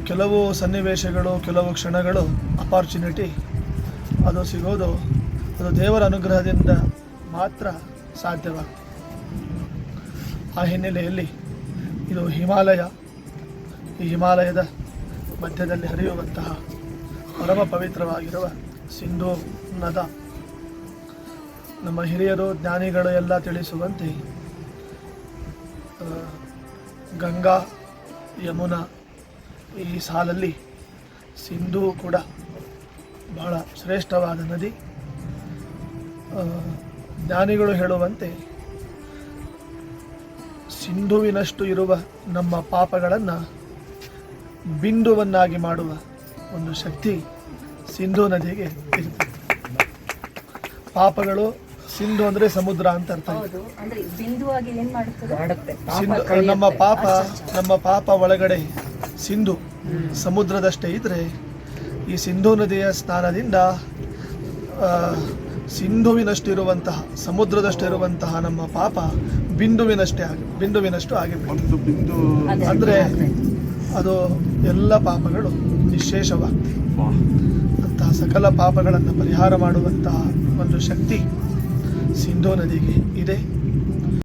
ಕೆಲವು ಸನ್ನಿವೇಶಗಳು, ಕೆಲವು ಕ್ಷಣಗಳು, ಅಪಾರ್ಚುನಿಟಿ ಅದು ಸಿಗೋದು ಅದು ದೇವರ ಅನುಗ್ರಹದಿಂದ ಮಾತ್ರ ಸಾಧ್ಯವಾಗ್ತದೆ. ಆ ಹಿನ್ನೆಲೆಯಲ್ಲಿ ಇದು ಹಿಮಾಲಯ, ಈ ಹಿಮಾಲಯದ ಮಧ್ಯದಲ್ಲಿ ಹರಿಯುವಂತಹ ಪರಮ ಪವಿತ್ರವಾಗಿರುವ ಸಿಂಧೂ ನದ. ನಮ್ಮ ಹಿರಿಯರು ಜ್ಞಾನಿಗಳು ಎಲ್ಲ ತಿಳಿಸುವಂತೆ ಗಂಗಾ, ಯಮುನಾ ಈ ಸಾಲಲ್ಲಿ ಸಿಂಧೂ ಕೂಡ ಬಹಳ ಶ್ರೇಷ್ಠವಾದ ನದಿ. ಜ್ಞಾನಿಗಳು ಹೇಳುವಂತೆ ಸಿಂಧುವಿನಷ್ಟು ಇರುವ ನಮ್ಮ ಪಾಪಗಳನ್ನು ಬಿಂದುವನ್ನಾಗಿ ಮಾಡುವ ಒಂದು ಶಕ್ತಿ ಸಿಂಧೂ ನದಿಗೆ ಇರುತ್ತೆ. ಪಾಪಗಳು, ಸಿಂಧು ಅಂದರೆ ಸಮುದ್ರ ಅಂತ ಅರ್ಥ. ನಮ್ಮ ಪಾಪ ಒಳಗಡೆ ಸಿಂಧು ಸಮುದ್ರದಷ್ಟೇ ಇದ್ದರೆ, ಈ ಸಿಂಧೂ ನದಿಯ ಸ್ನಾನದಿಂದ ಸಿಂಧುವಿನಷ್ಟಿರುವಂತಹ, ಸಮುದ್ರದಷ್ಟು ಇರುವಂತಹ ನಮ್ಮ ಪಾಪ ಬಿಂದುವಿನಷ್ಟು ಆಗಿಬಿಡುತ್ತೆ. ಅಂದರೆ ಅದು ಎಲ್ಲ ಪಾಪಗಳು ನಿಶ್ಶೇಷವಾಗ್ತದೆ. ಅಂತಹ ಸಕಲ ಪಾಪಗಳನ್ನು ಪರಿಹಾರ ಮಾಡುವಂತಹ ಒಂದು ಶಕ್ತಿ ಸಿಂಧೂ ನದಿಗೆ ಇದೆ.